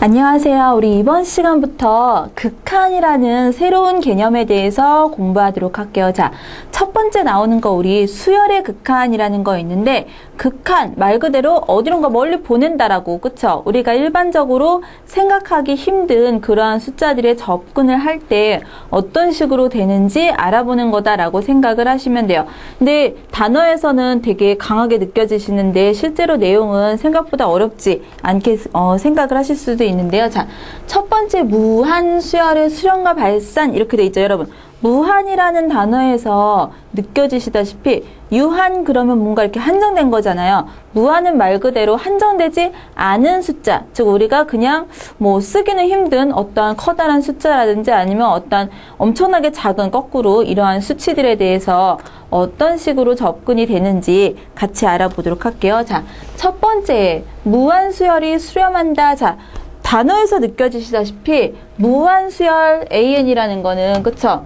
안녕하세요. 우리 이번 시간부터 극한이라는 새로운 개념에 대해서 공부하도록 할게요. 자, 첫 번째 나오는 거 우리 수열의 극한이라는 거 있는데, 극한 말 그대로 어디론가 멀리 보낸다라고, 그쵸? 우리가 일반적으로 생각하기 힘든 그러한 숫자들의 접근을 할 때 어떤 식으로 되는지 알아보는 거다라고 생각을 하시면 돼요. 근데 단어에서는 되게 강하게 느껴지시는데 실제로 내용은 생각보다 어렵지 않게 생각을 하실 수도 있는데요. 자, 첫 번째 무한 수열의 수렴과 발산 이렇게 돼 있죠, 여러분. 무한이라는 단어에서 느껴지시다시피 유한 그러면 뭔가 이렇게 한정된 거잖아요. 무한은 말 그대로 한정되지 않은 숫자, 즉 우리가 그냥 뭐 쓰기는 힘든 어떠한 커다란 숫자라든지 아니면 어떠한 엄청나게 작은 거꾸로 이러한 수치들에 대해서 어떤 식으로 접근이 되는지 같이 알아보도록 할게요. 자, 첫 번째 무한 수열이 수렴한다. 자, 단어에서 느껴지시다시피 무한 수열 AN이라는 거는, 그쵸?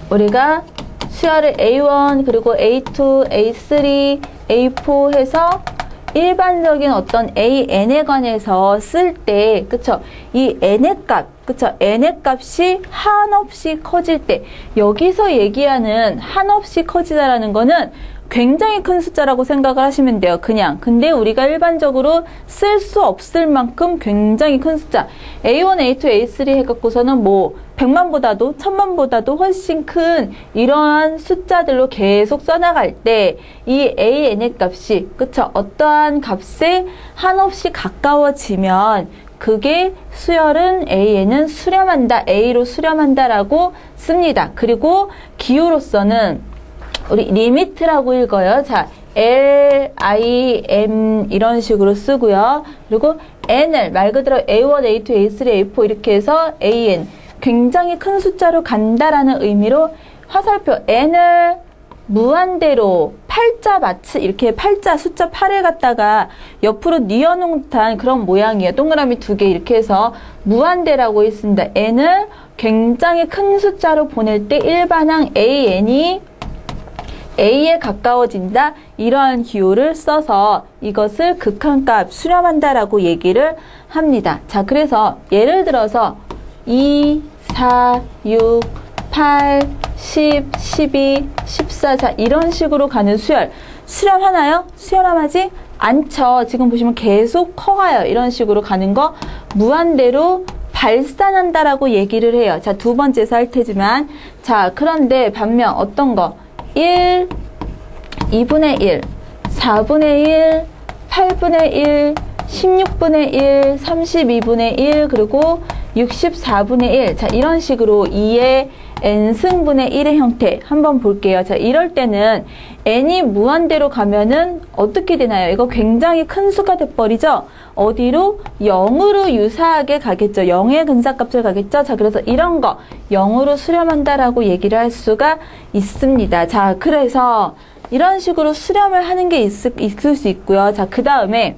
우리가 수열을 A1 그리고 A2, A3, A4 해서 일반적인 어떤 AN에 관해서 쓸 때, 그쵸? 이 N의 값, 그쵸? N의 값이 한없이 커질 때, 여기서 얘기하는 한없이 커지다라는 거는 굉장히 큰 숫자라고 생각을 하시면 돼요. 그냥. 근데 우리가 일반적으로 쓸 수 없을 만큼 굉장히 큰 숫자. A1, A2, A3 해갖고서는 뭐 100만보다도 1000만보다도 훨씬 큰 이러한 숫자들로 계속 써나갈 때 이 AN의 값이, 그쵸? 어떠한 값에 한없이 가까워지면 그게 수열은 AN은 수렴한다, A로 수렴한다라고 씁니다. 그리고 기호로서는 우리 리미트라고 읽어요. 자, L, I, M 이런 식으로 쓰고요. 그리고 N을 말 그대로 A1, A2, A3, A4 이렇게 해서 AN 굉장히 큰 숫자로 간다라는 의미로 화살표 N을 무한대로 팔자 마치 이렇게 팔자 숫자 8을 갖다가 옆으로 뉘어놓은 듯한 그런 모양이에요. 동그라미 두 개 이렇게 해서 무한대라고 있습니다. N을 굉장히 큰 숫자로 보낼 때 일반항 AN이 A에 가까워진다, 이러한 기호를 써서 이것을 극한값 수렴한다라고 얘기를 합니다. 자, 그래서 예를 들어서 2, 4, 6, 8, 10, 12, 14, 자 이런 식으로 가는 수열 수렴하나요? 수렴하지 않죠. 지금 보시면 계속 커가요. 이런 식으로 가는 거 무한대로 발산한다라고 얘기를 해요. 자, 두 번째에서 할 테지만, 자, 그런데 반면 어떤 거 1, 2분의 1, 4분의 1, 8분의 1, 16분의 1, 32분의 1, 그리고 64분의 1. 자, 이런 식으로 2의 n승분의 1의 형태 한번 볼게요. 자, 이럴 때는 n이 무한대로 가면은 어떻게 되나요? 이거 굉장히 큰 수가 돼버리죠? 어디로? 0으로 유사하게 가겠죠. 0의 근사값을 가겠죠. 자, 그래서 이런 거 0으로 수렴한다라고 얘기를 할 수가 있습니다. 자, 그래서 이런 식으로 수렴을 하는 게 있을 수 있고요. 자, 그 다음에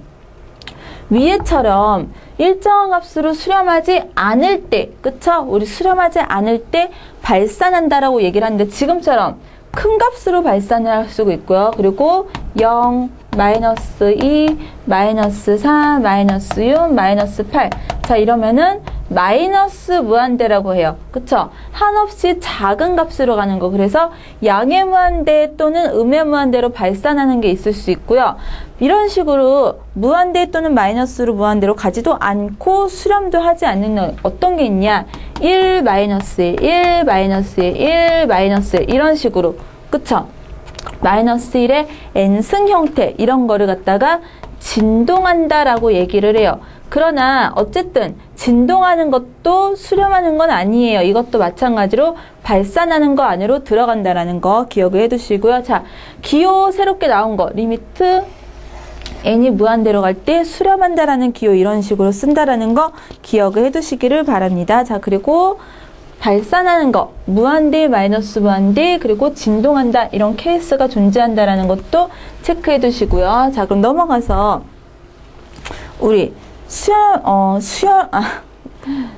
위에처럼 일정한 값으로 수렴하지 않을 때, 그쵸? 우리 수렴하지 않을 때 발산한다라고 얘기를 하는데 지금처럼 큰 값으로 발산을 할 수가 있고요. 그리고 0, 마이너스 2, 마이너스 3, 마이너스 6, 마이너스 8. 자, 이러면은 마이너스 무한대라고 해요. 그쵸? 한없이 작은 값으로 가는 거. 그래서 양의 무한대 또는 음의 무한대로 발산하는 게 있을 수 있고요. 이런 식으로 무한대 또는 마이너스로 무한대로 가지도 않고 수렴도 하지 않는 건 어떤 게 있냐? 1, 마이너스 1, 1, 마이너스 1, 1, 마이너스 1 이런 식으로. 그쵸? 마이너스 1의 n승 형태 이런 거를 갖다가 진동한다라고 얘기를 해요. 그러나 어쨌든 진동하는 것도 수렴하는 건 아니에요. 이것도 마찬가지로 발산하는 거 안으로 들어간다라는 거 기억을 해두시고요. 자, 기호 새롭게 나온 거 리미트 n이 무한대로 갈 때 수렴한다라는 기호 이런 식으로 쓴다라는 거 기억을 해두시기를 바랍니다. 자, 그리고 발산하는 거 무한대, 마이너스 무한대, 그리고 진동한다 이런 케이스가 존재한다라는 것도 체크해 두시고요. 자, 그럼 넘어가서 우리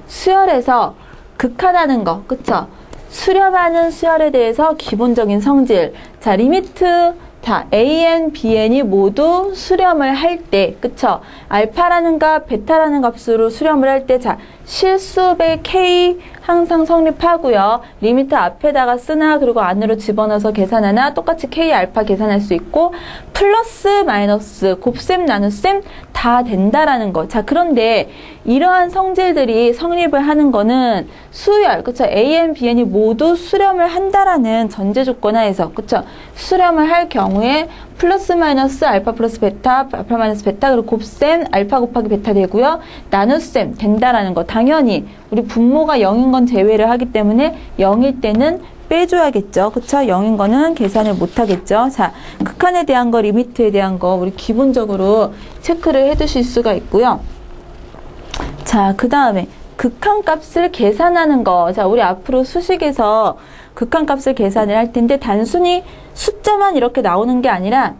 수열에서 극한하는 거, 그쵸? 수렴하는 수열에 대해서 기본적인 성질. 자, 리미트 자, AN, BN이 모두 수렴을 할 때, 그쵸? 알파라는 값, 베타라는 값으로 수렴을 할 때, 자, 실수배 K 항상 성립하고요. 리미트 앞에다가 쓰나, 그리고 안으로 집어넣어서 계산하나, 똑같이 K 알파 계산할 수 있고, 플러스, 마이너스, 곱셈, 나눗셈 다 된다라는 거. 자, 그런데 이러한 성질들이 성립을 하는 거는 수열, 그쵸? AN, BN이 모두 수렴을 한다라는 전제 조건 하에서, 그쵸? 수렴을 할 경우에 플러스 마이너스 알파 플러스 베타, 알파 마이너스 베타, 그리고 곱셈 알파 곱하기 베타 되고요. 나눗셈 된다라는 거. 당연히 우리 분모가 0인 건 제외를 하기 때문에 0일 때는 빼줘야겠죠. 그쵸? 0인 거는 계산을 못 하겠죠. 자, 극한에 대한 거, 리미트에 대한 거 우리 기본적으로 체크를 해 두실 수가 있고요. 자, 그 다음에 극한값을 계산하는 거. 자, 우리 앞으로 수식에서 극한값을 계산을 할 텐데 단순히 숫자만 이렇게 나오는 게 아니라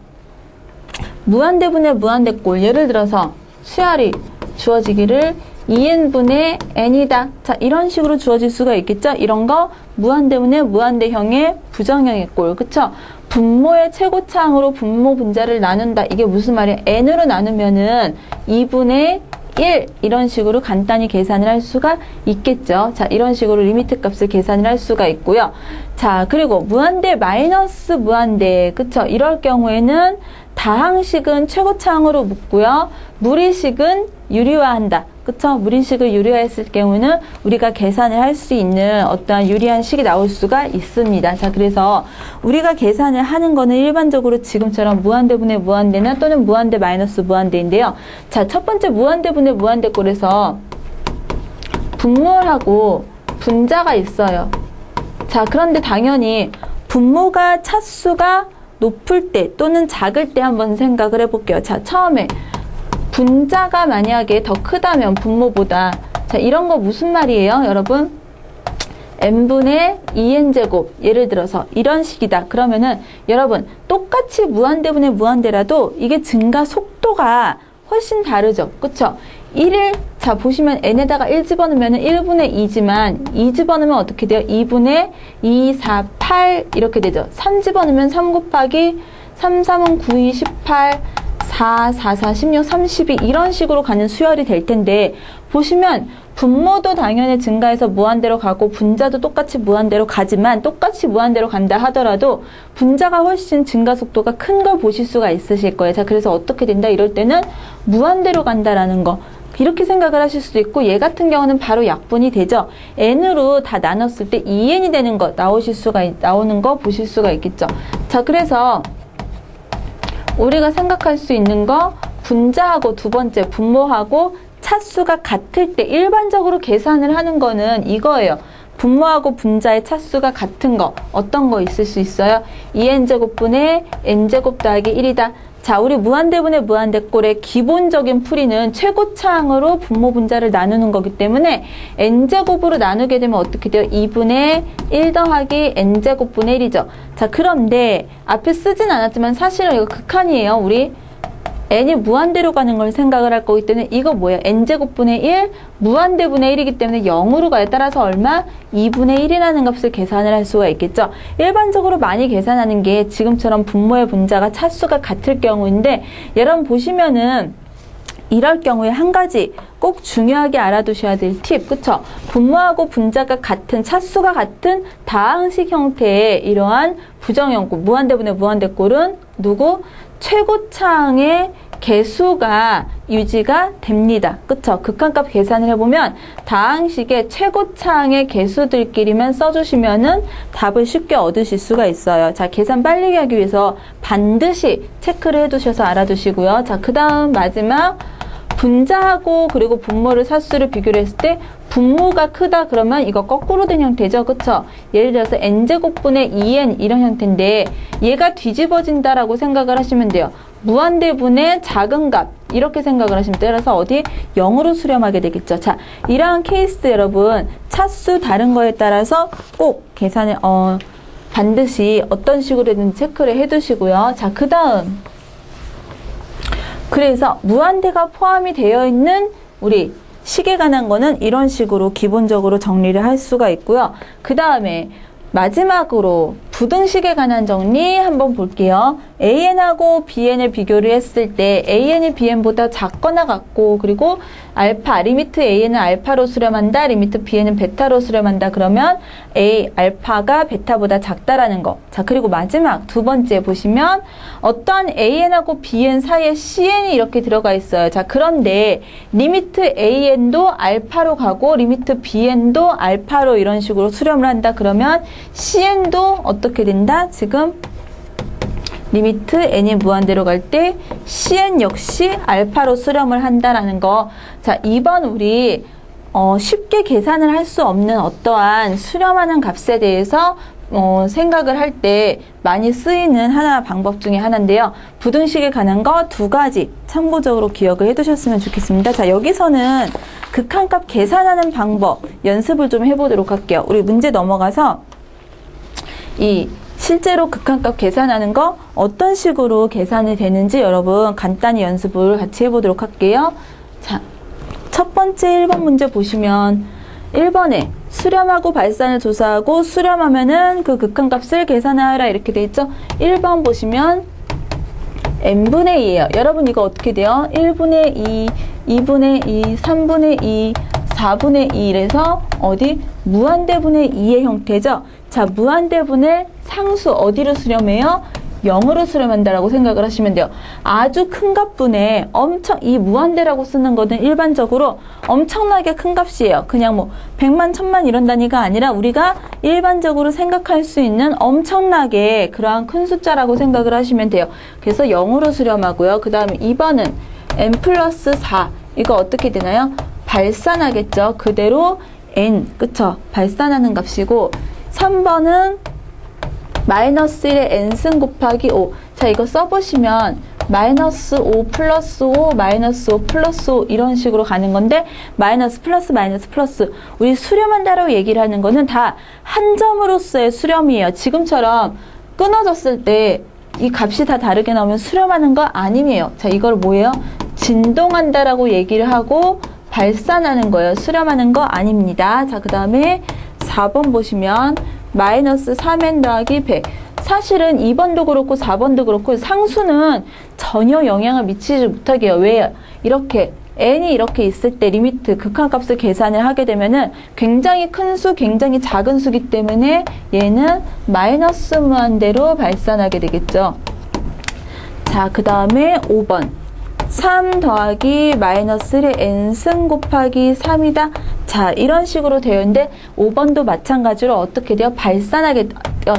무한대분의 무한대꼴. 예를 들어서 수열이 주어지기를 2n분의 n이다. 자, 이런 식으로 주어질 수가 있겠죠. 이런 거 무한대분의 무한대형의 부정형의 꼴. 그쵸? 분모의 최고차항으로 분모 분자를 나눈다. 이게 무슨 말이야? n으로 나누면은 2분의 1 이런 식으로 간단히 계산을 할 수가 있겠죠. 자, 이런 식으로 리미트 값을 계산을 할 수가 있고요. 자, 그리고 무한대 마이너스 무한대, 그쵸? 이럴 경우에는 다항식은 최고차항으로 묶고요. 무리식은 유리화한다. 그쵸? 무리식을 유리화했을 경우는 우리가 계산을 할 수 있는 어떠한 유리한 식이 나올 수가 있습니다. 자, 그래서 우리가 계산을 하는 거는 일반적으로 지금처럼 무한대분의 무한대나 또는 무한대 마이너스 무한대인데요. 자, 첫 번째 무한대분의 무한대꼴에서 분모하고 분자가 있어요. 자, 그런데 당연히 분모가 차수가 높을 때 또는 작을 때 한번 생각을 해볼게요. 자, 처음에 분자가 만약에 더 크다면 분모보다, 자, 이런 거 무슨 말이에요, 여러분? n분의 2n제곱, 예를 들어서 이런 식이다. 그러면은 여러분 똑같이 무한대분의 무한대라도 이게 증가 속도가 훨씬 다르죠. 그쵸? 1을, 자, 보시면 n에다가 1 집어넣으면 1분의 2지만 2 집어넣으면 어떻게 돼요? 2분의 2, 4, 8 이렇게 되죠. 3 집어넣으면 3 곱하기 3, 3은 9, 2, 18 4, 4, 4, 16, 32 이런 식으로 가는 수열이 될 텐데 보시면 분모도 당연히 증가해서 무한대로 가고 분자도 똑같이 무한대로 가지만 똑같이 무한대로 간다 하더라도 분자가 훨씬 증가 속도가 큰 걸 보실 수가 있으실 거예요. 자, 그래서 어떻게 된다? 이럴 때는 무한대로 간다라는 거. 이렇게 생각을 하실 수도 있고 얘 같은 경우는 바로 약분이 되죠. n으로 다 나눴을 때 2n이 되는 거 나오는 거 보실 수가 있겠죠. 자, 그래서 우리가 생각할 수 있는 거 분자하고 두 번째 분모하고 차수가 같을 때 일반적으로 계산을 하는 거는 이거예요. 분모하고 분자의 차수가 같은 거 어떤 거 있을 수 있어요? 2n제곱분의 n제곱 더하기 1이다. 자, 우리 무한대분의 무한대꼴의 기본적인 풀이는 최고차항으로 분모 분자를 나누는 거기 때문에 n제곱으로 나누게 되면 어떻게 돼요? 2분의 1 더하기 n제곱분의 1이죠. 자, 그런데 앞에 쓰진 않았지만 사실은 이거 극한이에요. 우리 n이 무한대로 가는 걸 생각을 할 거기 때문에 이거 뭐야? n제곱분의 1 무한대분의 1이기 때문에 0으로 가요. 따라서 얼마? 2분의 1이라는 값을 계산을 할 수가 있겠죠. 일반적으로 많이 계산하는 게 지금처럼 분모의 분자가 차수가 같을 경우인데 여러분 보시면은 이럴 경우에 한 가지 꼭 중요하게 알아두셔야 될 팁, 그쵸? 분모하고 분자가 같은, 차수가 같은 다항식 형태의 이러한 부정형꼴, 무한대분의 무한대꼴은 누구? 최고차항의 개수가 유지가 됩니다. 그쵸? 극한값 계산을 해보면 다항식의 최고차항의 개수들끼리만 써주시면은 답을 쉽게 얻으실 수가 있어요. 자, 계산 빨리 하기 위해서 반드시 체크를 해두셔서 알아두시고요. 자, 그 다음 마지막 분자하고 그리고 분모를 차수를 비교를 했을 때 분모가 크다 그러면 이거 거꾸로 된 형태죠. 그쵸? 예를 들어서 n제곱분의 2n 이런 형태인데 얘가 뒤집어진다라고 생각을 하시면 돼요. 무한대분의 작은 값 이렇게 생각을 하시면 돼요. 따라서 어디 0으로 수렴하게 되겠죠. 자, 이러한 케이스 여러분 차수 다른 거에 따라서 꼭 계산을 반드시 어떤 식으로든 체크를 해두시고요. 자, 그 다음 그래서 무한대가 포함이 되어 있는 우리 식에 관한 거는 이런 식으로 기본적으로 정리를 할 수가 있고요. 그 다음에 마지막으로 부등식에 관한 정리 한번 볼게요. AN하고 BN을 비교를 했을 때 AN이 BN보다 작거나 같고, 그리고 알파, 리미트 AN은 알파로 수렴한다, 리미트 BN은 베타로 수렴한다. 그러면 알파가 베타보다 작다라는 거. 자, 그리고 마지막 두 번째 보시면 어떤 AN하고 BN 사이에 CN이 이렇게 들어가 있어요. 자, 그런데 리미트 AN도 알파로 가고 리미트 BN도 알파로 이런 식으로 수렴을 한다. 그러면 CN도 어떻게 된다? 지금 리미트 n이 무한대로 갈 때 cn 역시 알파로 수렴을 한다라는 거. 자, 2번 우리 쉽게 계산을 할 수 없는 어떠한 수렴하는 값에 대해서 생각을 할 때 많이 쓰이는 방법 중에 하나인데요. 부등식에 관한 거 두 가지 참고적으로 기억을 해두셨으면 좋겠습니다. 자, 여기서는 극한값 계산하는 방법 연습을 좀 해보도록 할게요. 우리 문제 넘어가서 실제로 극한값 계산하는 거 어떤 식으로 계산이 되는지 여러분 간단히 연습을 같이 해보도록 할게요. 자, 첫 번째 1번 문제 보시면 1번에 수렴하고 발산을 조사하고 수렴하면은 그 극한값을 계산하라 이렇게 돼 있죠. 1번 보시면 n분의 2예요. 여러분 이거 어떻게 돼요? 1분의 2, 2분의 2, 3분의 2, 4분의 2 이래서 어디? 무한대분의 2의 형태죠. 자, 무한대분의 상수 어디로 수렴해요? 0으로 수렴한다라고 생각을 하시면 돼요. 아주 큰 값분에 이 무한대라고 쓰는 거는 일반적으로 엄청나게 큰 값이에요. 그냥 뭐 100만, 1000만 이런 단위가 아니라 우리가 일반적으로 생각할 수 있는 엄청나게 그러한 큰 숫자라고 생각을 하시면 돼요. 그래서 0으로 수렴하고요. 그 다음에 2번은 n 플러스 4 이거 어떻게 되나요? 발산하겠죠. 그대로 n, 그쵸? 발산하는 값이고 3번은 마이너스 1의 n승 곱하기 5. 자, 이거 써보시면 마이너스 5 플러스 5 마이너스 5 플러스 5 이런 식으로 가는 건데 마이너스 플러스 마이너스 플러스 우리 수렴한다라고 얘기를 하는 거는 다 한 점으로서의 수렴이에요. 지금처럼 끊어졌을 때 이 값이 다 다르게 나오면 수렴하는 거 아니에요. 자, 이걸 뭐예요? 진동한다라고 얘기를 하고 발산하는 거예요. 수렴하는 거 아닙니다. 자, 그 다음에 4번 보시면 마이너스 3n 더하기 100. 사실은 2번도 그렇고 4번도 그렇고 상수는 전혀 영향을 미치지 못하게 해요. 왜요? 이렇게 n이 이렇게 있을 때 리미트 극한값을 계산을 하게 되면은 굉장히 큰 수, 굉장히 작은 수기 때문에 얘는 마이너스 무한대로 발산하게 되겠죠. 자, 그 다음에 5번 3 더하기 마이너스 1의 n승 곱하기 3이다. 자, 이런 식으로 되어 있는데 5번도 마찬가지로 어떻게 돼요? 발산하게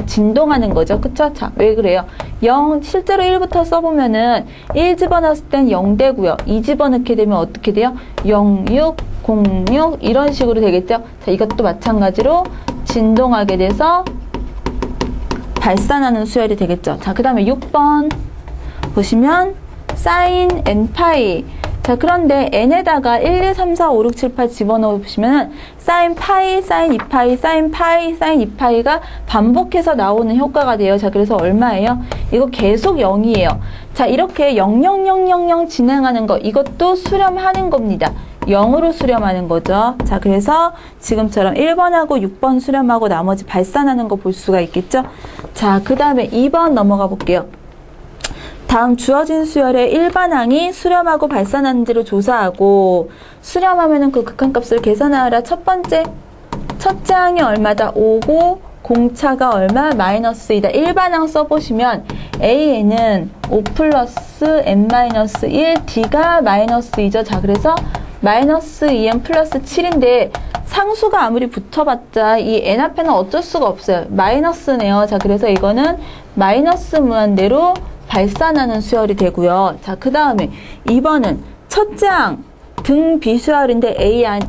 진동하는 거죠. 그쵸? 자, 왜 그래요? 0, 실제로 1부터 써보면은 1 집어넣었을 땐 0 되고요. 2 집어넣게 되면 어떻게 돼요? 0, 6, 0, 6 이런 식으로 되겠죠? 자, 이것도 마찬가지로 진동하게 돼서 발산하는 수열이 되겠죠. 자, 그 다음에 6번 보시면 사인 n파이. 자, 그런데 n에다가 1, 2, 3, 4, 5, 6, 7, 8 집어넣어 보시면은 사인 파이, 사인 2파이, 사인 파이, 사인 2파이가 반복해서 나오는 효과가 돼요. 자, 그래서 얼마예요? 이거 계속 0이에요. 자, 이렇게 0, 0, 0, 0, 0 진행하는 거 이것도 수렴하는 겁니다. 0으로 수렴하는 거죠. 자, 그래서 지금처럼 1번하고 6번 수렴하고 나머지 발산하는 거 볼 수가 있겠죠. 자, 그 다음에 2번 넘어가 볼게요. 다음 주어진 수열의 일반항이 수렴하고 발산하는지를 조사하고 수렴하면은 그 극한값을 계산하라. 첫 번째, 첫째 항이 얼마다? 5고 공차가 얼마? 마이너스 2다. 일반항 써보시면 A는 5 플러스 n-1, D가 마이너스 2죠. 자, 그래서 마이너스 2n 플러스 7인데 상수가 아무리 붙어봤자 이 n 앞에는 어쩔 수가 없어요. 마이너스네요. 자, 그래서 이거는 마이너스 무한대로 발산하는 수열이 되고요. 자, 그 다음에 2번은 첫째 항 등 비수열인데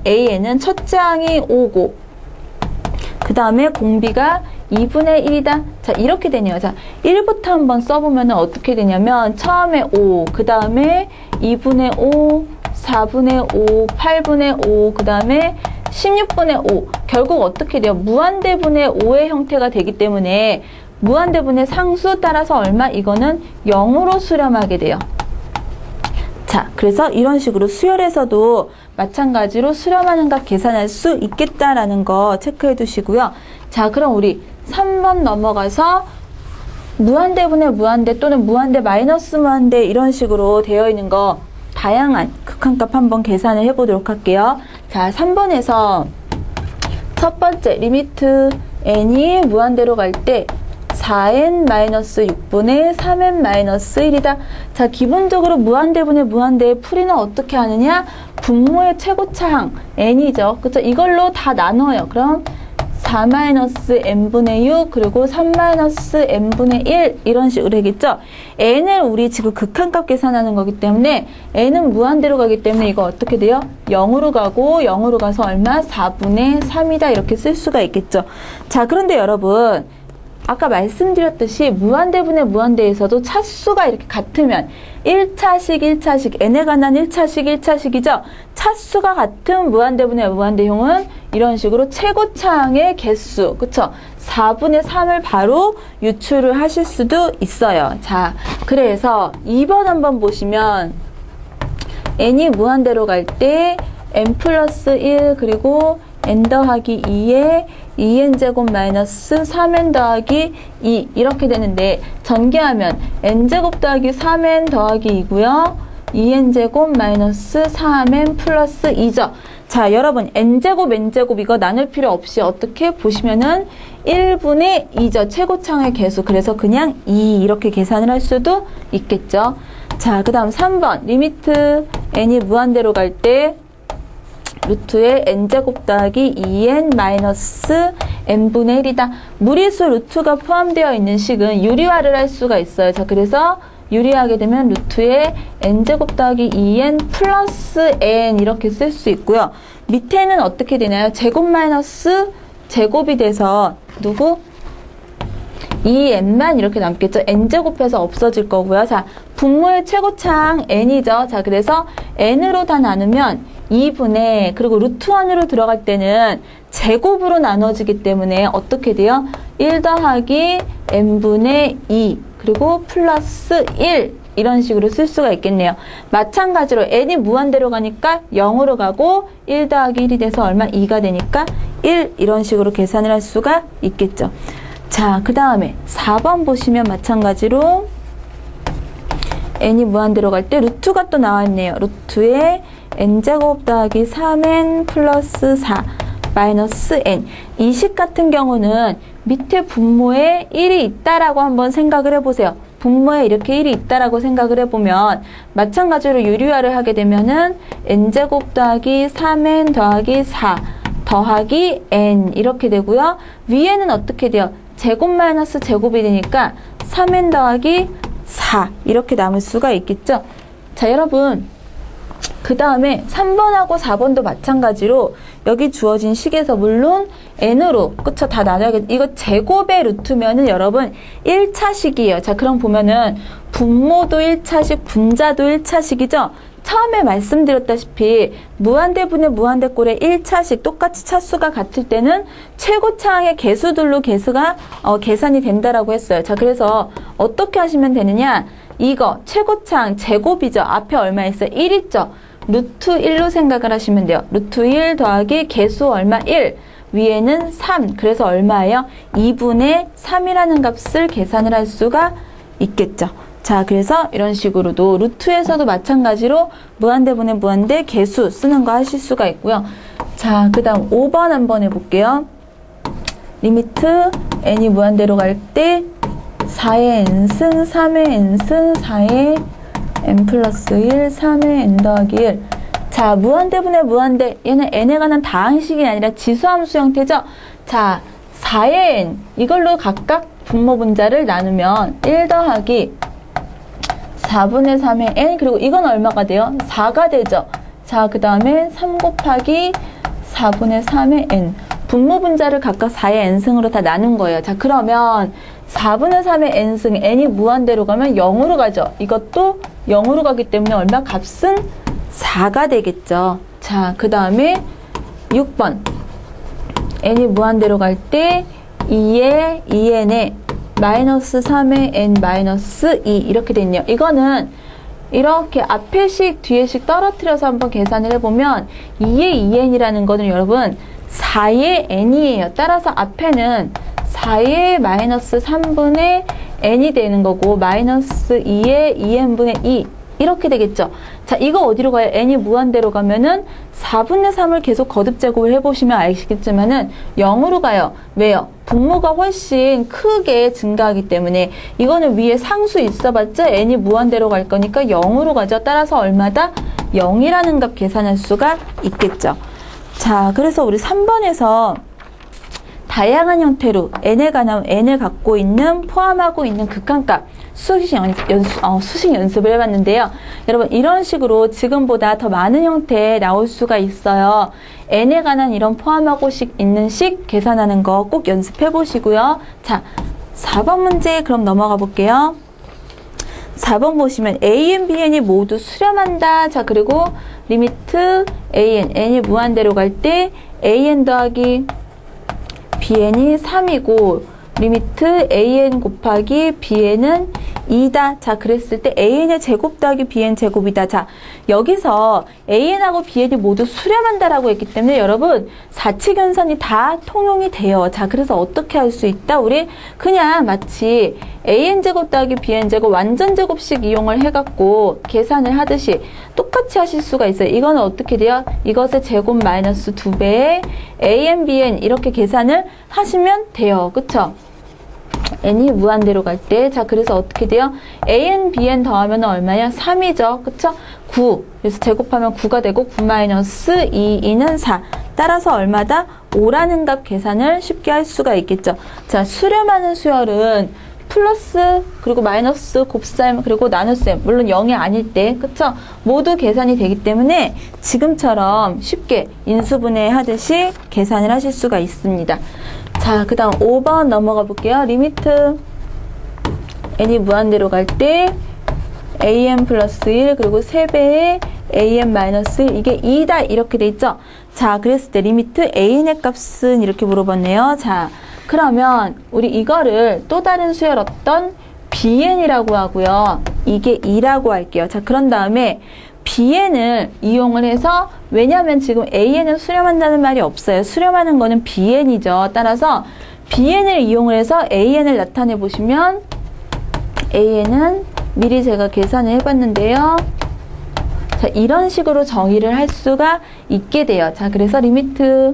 A는 첫째 항이 5고 그 다음에 공비가 2분의 1이다. 자, 이렇게 되네요. 자, 1부터 한번 써보면 어떻게 되냐면 처음에 5, 그 다음에 2분의 5, 4분의 5, 8분의 5, 그 다음에 16분의 5. 결국 어떻게 돼요? 무한대분의 5의 형태가 되기 때문에 무한대분의 상수 따라서 얼마? 이거는 0으로 수렴하게 돼요. 자, 그래서 이런 식으로 수열에서도 마찬가지로 수렴하는 값 계산할 수 있겠다라는 거 체크해 두시고요. 자, 그럼 우리 3번 넘어가서 무한대분의 무한대 또는 무한대 마이너스 무한대 이런 식으로 되어 있는 거 다양한 극한값 한번 계산을 해보도록 할게요. 자, 3번에서 첫 번째 리미트 n이 무한대로 갈 때 4n-6분의 3n-1이다. 자, 기본적으로 무한대분의 무한대의 풀이는 어떻게 하느냐? 분모의 최고차항 n이죠. 그쵸? 이걸로 다 나눠요. 그럼 4-n분의 6 그리고 3-n분의 1 이런 식으로 하겠죠. n을 우리 지금 극한값 계산하는 거기 때문에 n은 무한대로 가기 때문에 이거 어떻게 돼요? 0으로 가고 0으로 가서 얼마? 4분의 3이다 이렇게 쓸 수가 있겠죠. 자, 그런데 여러분 아까 말씀드렸듯이 무한대분의 무한대에서도 차수가 이렇게 같으면 1차식, n에 관한 1차식이죠. 차수가 같은 무한대분의 무한대형은 이런 식으로 최고차항의 개수, 그쵸? 4분의 3을 바로 유출을 하실 수도 있어요. 자, 그래서 2번 한번 보시면 n이 무한대로 갈 때 n 플러스 1 그리고 n 더하기 2에 2n제곱 마이너스 3n 더하기 2 이렇게 되는데 전개하면 n제곱 더하기 3n 더하기 2고요. 2n제곱 마이너스 3n 플러스 2죠. 자, 여러분 n제곱 이거 나눌 필요 없이 어떻게 보시면은 1분의 2죠. 최고차항의 개수. 그래서 그냥 2 이렇게 계산을 할 수도 있겠죠. 자, 그 다음 3번 리미트 n이 무한대로 갈 때 루트에 n제곱 더하기 2n 마이너스 n분의 1이다. 무리수 루트가 포함되어 있는 식은 유리화를 할 수가 있어요. 자, 그래서 유리하게 되면 루트에 n제곱 더하기 2n 플러스 n 이렇게 쓸 수 있고요. 밑에는 어떻게 되나요? 제곱 마이너스 제곱이 돼서 누구? 2n만 이렇게 남겠죠. n제곱해서 없어질 거고요. 자, 분모의 최고차항 n이죠. 자, 그래서 n으로 다 나누면 2분의 그리고 루트 1으로 들어갈 때는 제곱으로 나눠지기 때문에 어떻게 돼요? 1 더하기 n분의 2 그리고 플러스 1 이런 식으로 쓸 수가 있겠네요. 마찬가지로 n이 무한대로 가니까 0으로 가고 1 더하기 1이 돼서 얼마? 2가 되니까 1 이런 식으로 계산을 할 수가 있겠죠. 자, 그 다음에 4번 보시면 마찬가지로 n이 무한대로 갈 때 루트가 또 나왔네요. 루트에 n제곱 더하기 3n 플러스 4 마이너스 n. 이 식 같은 경우는 밑에 분모에 1이 있다라고 한번 생각을 해보세요. 분모에 이렇게 1이 있다라고 생각을 해보면 마찬가지로 유리화를 하게 되면은 n제곱 더하기 3n 더하기 4 더하기 n 이렇게 되고요. 위에는 어떻게 돼요? 제곱 마이너스 제곱이 되니까 3n 더하기 4 이렇게 남을 수가 있겠죠. 자, 여러분 그 다음에 3번하고 4번도 마찬가지로 여기 주어진 식에서 물론 n으로 그쵸 다 나눠야겠. 이거 제곱의 루트면은 여러분 1차식이에요. 자, 그럼 보면은 분모도 1차식, 분자도 1차식이죠. 처음에 말씀드렸다시피 무한대분의 무한대꼴의 1차식 똑같이 차수가 같을 때는 최고차항의 개수들로 계산이 된다라고 했어요. 자, 그래서 어떻게 하시면 되느냐? 이거 최고차항 제곱이죠. 앞에 얼마 있어요? 1 있죠. 루트 1로 생각을 하시면 돼요. 루트 1 더하기 개수 얼마? 1. 위에는 3. 그래서 얼마예요? 2분의 3이라는 값을 계산을 할 수가 있겠죠. 자, 그래서 이런 식으로도 루트에서도 마찬가지로 무한대분의 무한대 개수 쓰는 거 하실 수가 있고요. 자, 그 다음 5번 한번 해볼게요. 리미트 n이 무한대로 갈 때 4의 n승, 3의 n승, 4의 n 플러스 1, 3의 n 더하기 1. 자, 무한대분의 무한대. 얘는 n에 관한 다항식이 아니라 지수함수 형태죠. 자, 4의 n. 이걸로 각각 분모 분자를 나누면 1 더하기 4분의 3의 n. 그리고 이건 얼마가 돼요? 4가 되죠. 자, 그 다음에 3 곱하기 4분의 3의 n. 분모 분자를 각각 4의 n승으로 다 나눈 거예요. 자, 그러면 4분의 3의 n승, n이 무한대로 가면 0으로 가죠. 이것도 0으로 가기 때문에 얼마? 값은 4가 되겠죠. 자, 그 다음에 6번. n이 무한대로 갈 때 2의 2n에 마이너스 3의 n 마이너스 2 이렇게 돼 있네요. 이거는 이렇게 앞에 식, 뒤에 식 떨어뜨려서 한번 계산을 해보면 2의 2n이라는 거는 여러분 4의 n이에요. 따라서 앞에는 4의 마이너스 3분의 n이 되는 거고 마이너스 2의 2n분의 2 이렇게 되겠죠. 자, 이거 어디로 가요? n이 무한대로 가면은 4분의 3을 계속 거듭 제곱을 해보시면 아시겠지만은 0으로 가요. 왜요? 분모가 훨씬 크게 증가하기 때문에 이거는 위에 상수 있어봤자 n이 무한대로 갈 거니까 0으로 가죠. 따라서 얼마다? 0이라는 값 계산할 수가 있겠죠. 자, 그래서 우리 3번에서 다양한 형태로 n에 관한 n을 갖고 있는 포함하고 있는 극한값 수식 연습을 해봤는데요. 여러분 이런 식으로 지금보다 더 많은 형태에 나올 수가 있어요. n에 관한 이런 포함하고 있는 식 계산하는 거 꼭 연습해 보시고요. 자, 4번 문제 그럼 넘어가 볼게요. 4번 보시면 a,n, bn이 모두 수렴한다. 자, 그리고 리미트 an, n이 무한대로 갈 때 an 더하기 bn이 3이고 리미트 an 곱하기 bn은 2다. 자, 그랬을 때 an의 제곱 더하기 bn 제곱이다. 자, 여기서 an하고 bn이 모두 수렴한다라고 했기 때문에 여러분 사칙연산이 다 통용이 돼요. 자, 그래서 어떻게 할 수 있다? 우리 그냥 마치 an 제곱 더하기 bn 제곱 완전 제곱식 이용을 해갖고 계산을 하듯이 똑같이 하실 수가 있어요. 이거는 어떻게 돼요? 이것의 제곱 마이너스 2배의 an, bn 이렇게 계산을 하시면 돼요. 그쵸? n이 무한대로 갈 때, 자, 그래서 어떻게 돼요? an, bn 더하면 얼마야? 3이죠. 그쵸? 9. 그래서 제곱하면 9가 되고, 9-2는 4. 따라서 얼마다? 5라는 값 계산을 쉽게 할 수가 있겠죠. 자, 수렴하는 수열은 플러스, 그리고 마이너스, 곱셈, 그리고 나눗셈. 물론 0이 아닐 때, 그쵸? 모두 계산이 되기 때문에 지금처럼 쉽게 인수분해 하듯이 계산을 하실 수가 있습니다. 자, 그 다음 5번 넘어가 볼게요. 리미트 n이 무한대로 갈 때 an 플러스 1 그리고 3배의 an 마이너스 1 이게 2다 이렇게 돼 있죠. 자, 그랬을 때 리미트 an의 값은 이렇게 물어봤네요. 자, 그러면 우리 이거를 또 다른 수열 어떤 bn이라고 하고요. 이게 2라고 할게요. 자, 그런 다음에 bn을 이용을 해서 왜냐하면 지금 an은 수렴한다는 말이 없어요. 수렴하는 거는 bn이죠. 따라서 bn을 이용을 해서 an을 나타내 보시면 an은 미리 제가 계산을 해봤는데요. 자, 이런 식으로 정의를 할 수가 있게 돼요. 자, 그래서 리미트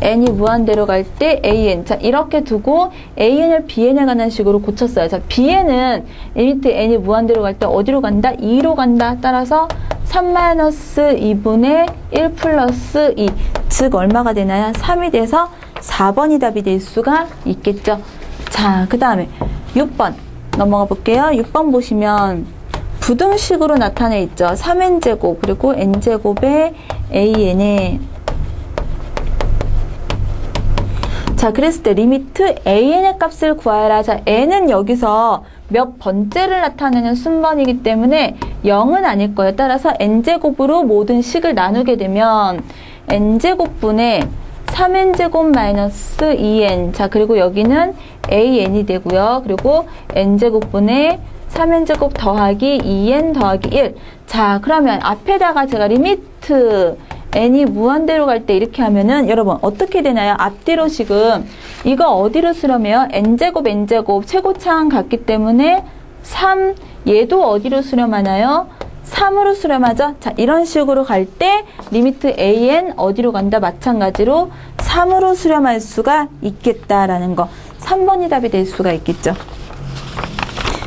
n이 무한대로 갈 때 an. 자, 이렇게 두고 an을 bn에 관한 식으로 고쳤어요. 자, bn은 리미트 n이 무한대로 갈 때 어디로 간다? 2로 간다. 따라서 3-2분의 1 플러스 2. 즉, 얼마가 되나요? 3이 돼서 4번이 답이 될 수가 있겠죠. 자, 그 다음에 6번 넘어가 볼게요. 6번 보시면 부등식으로 나타내 있죠. 3n제곱 그리고 n제곱의 an에 자, 그랬을 때 리미트 an의 값을 구하라. 자, n은 여기서 몇 번째를 나타내는 순번이기 때문에 0은 아닐 거예요. 따라서 n제곱으로 모든 식을 나누게 되면 n제곱분의 3n제곱 마이너스 2n. 자, 그리고 여기는 an이 되고요. 그리고 n제곱분의 3n제곱 더하기 2n 더하기 1. 자, 그러면 앞에다가 제가 리미트 n이 무한대로 갈 때 이렇게 하면은 여러분 어떻게 되나요? 앞뒤로 지금 이거 어디로 수렴해요? n제곱 n제곱 최고차항 같기 때문에 3 얘도 어디로 수렴하나요? 3으로 수렴하죠? 자, 이런 식으로 갈 때 리미트 an 어디로 간다? 마찬가지로 3으로 수렴할 수가 있겠다라는 거. 3번이 답이 될 수가 있겠죠.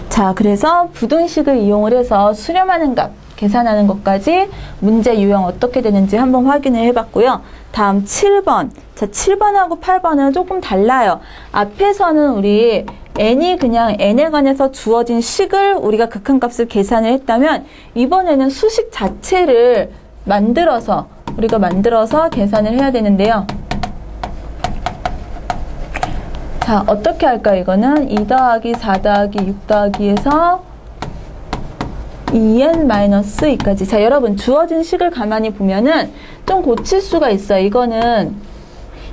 자, 그래서 부등식을 이용을 해서 수렴하는 값 계산하는 것까지 문제 유형 어떻게 되는지 한번 확인을 해봤고요. 다음 7번. 자, 7번하고 8번은 조금 달라요. 앞에서는 우리 n이 그냥 n에 관해서 주어진 식을 우리가 극한값을 계산을 했다면 이번에는 수식 자체를 우리가 만들어서 계산을 해야 되는데요. 자, 어떻게 할까요? 이거는 2 더하기 4 더하기 6 더하기에서 2n-2까지. 자, 여러분 주어진 식을 가만히 보면은 좀 고칠 수가 있어요. 이거는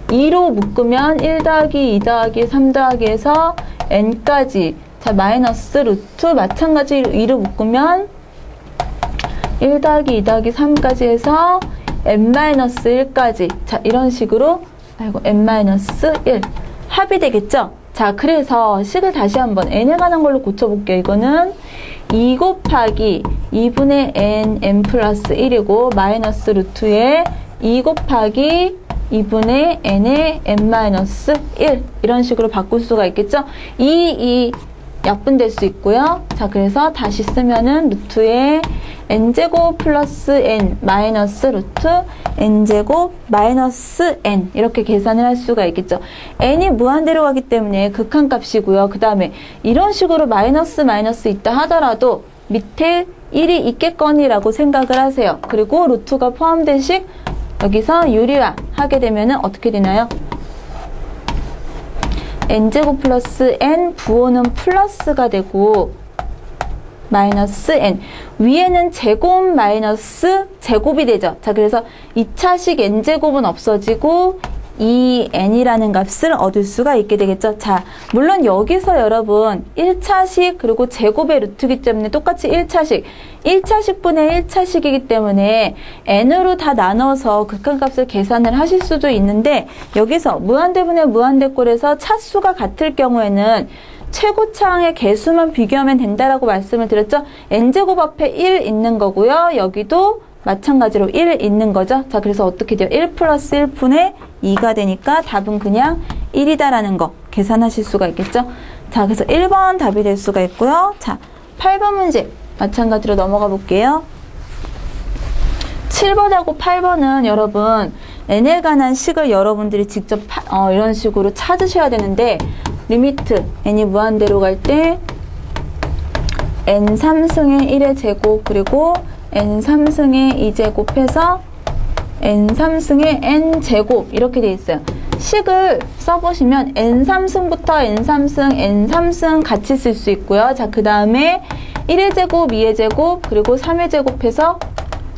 2로 묶으면 1 더하기 2 더하기 3 더하기에서 n까지. 자, 마이너스 루트 마찬가지로 2로 묶으면 1 더하기 2 더하기 3까지 해서 n-1까지. 자, 이런 식으로 n-1. 합이 되겠죠? 자, 그래서 식을 다시 한번 n에 관한 걸로 고쳐볼게요. 이거는 2 곱하기 2분의 n 플러스 1이고 마이너스 루트에 2 곱하기 2분의 n의 n 마이너스 1 이런 식으로 바꿀 수가 있겠죠? 이 약분될 수 있고요. 자, 그래서 다시 쓰면은 루트에 n제곱 플러스 n 마이너스 루트 n제곱 마이너스 n 이렇게 계산을 할 수가 있겠죠. n이 무한대로 가기 때문에 극한값이고요. 그 다음에 이런 식으로 마이너스 있다 하더라도 밑에 1이 있겠거니라고 생각을 하세요. 그리고 루트가 포함된 식 여기서 유리화 하게 되면은 어떻게 되나요? n제곱 플러스 n 부호는 플러스가 되고 마이너스 n 위에는 제곱 마이너스 제곱이 되죠. 자, 그래서 2차식 n제곱은 없어지고 2n이라는 값을 얻을 수가 있게 되겠죠. 자, 물론 여기서 여러분 1차식 그리고 제곱의 루트이기 때문에 똑같이 1차식분의 1차식이기 때문에 n으로 다 나눠서 극한값을 계산을 하실 수도 있는데 여기서 무한대분의 무한대꼴에서 차수가 같을 경우에는 최고차항의 개수만 비교하면 된다라고 말씀을 드렸죠. n제곱 앞에 1 있는 거고요. 여기도 마찬가지로 1 있는 거죠. 자, 그래서 어떻게 돼요? 1 플러스 1분의 2가 되니까 답은 그냥 1이다라는 거 계산하실 수가 있겠죠. 자, 그래서 1번 답이 될 수가 있고요. 자, 8번 문제 마찬가지로 넘어가 볼게요. 7번하고 8번은 여러분 n에 관한 식을 여러분들이 직접 이런 식으로 찾으셔야 되는데 리미트 n이 무한대로 갈 때 n 3승의 1의 제곱 그리고 n 3승의 2제곱 해서 n 3승의 n 제곱 이렇게 돼 있어요. 식을 써보시면 n 3승부터 n 3승, n 3승 같이 쓸 수 있고요. 자, 그 다음에 1의 제곱, 2의 제곱, 그리고 3의 제곱 해서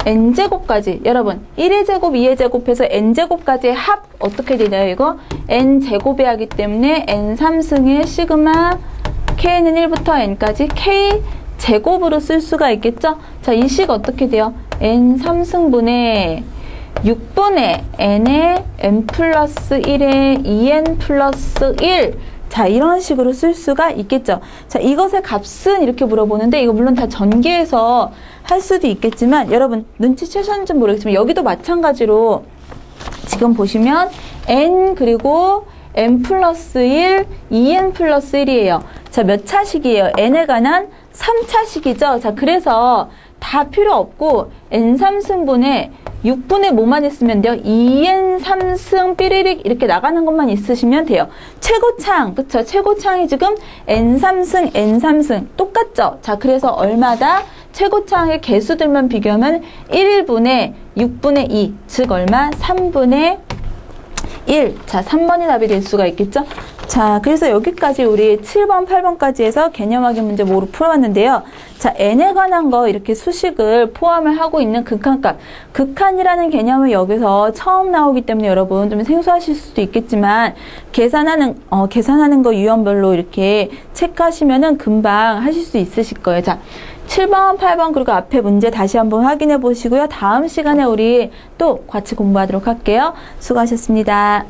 n제곱까지 여러분 1의 제곱, 2의 제곱해서 n제곱까지의 합 어떻게 되나요? 이거 n제곱이 하기 때문에 n 3승의 시그마 k는 1부터 n까지 k 제곱으로 쓸 수가 있겠죠? 자, 이 식 어떻게 돼요? n 3승분의 6분의 n의 n 플러스 1의 2n 플러스 1 자, 이런 식으로 쓸 수가 있겠죠. 자, 이것의 값은 이렇게 물어보는데 이거 물론 다 전개해서 할 수도 있겠지만 여러분 눈치채셨는지 모르겠지만 여기도 마찬가지로 지금 보시면 n 그리고 n 플러스 1, 2n 플러스 1이에요. 자, 몇 차식이에요? n에 관한 3차식이죠. 자, 그래서 다 필요 없고 n 3승분의 6분의 뭐만 있으면 돼요? 2n 3승 삐리릭 이렇게 나가는 것만 있으시면 돼요. 최고차항, 그쵸? 최고차항이 지금 n 3승, n 3승 똑같죠? 자, 그래서 얼마다? 최고차항의 개수들만 비교하면 1분의 6분의 2, 즉 얼마? 3분의 1. 자, 3번이 답이 될 수가 있겠죠? 자, 그래서 여기까지 우리 7번, 8번까지 해서 개념 확인 문제 모두 풀어봤는데요. 자, n에 관한 거 이렇게 수식을 포함을 하고 있는 극한값. 극한이라는 개념은 여기서 처음 나오기 때문에 여러분 좀 생소하실 수도 있겠지만 계산하는 거 유형별로 이렇게 체크하시면은 금방 하실 수 있으실 거예요. 자, 7번, 8번 그리고 앞에 문제 다시 한번 확인해 보시고요. 다음 시간에 우리 또 같이 공부하도록 할게요. 수고하셨습니다.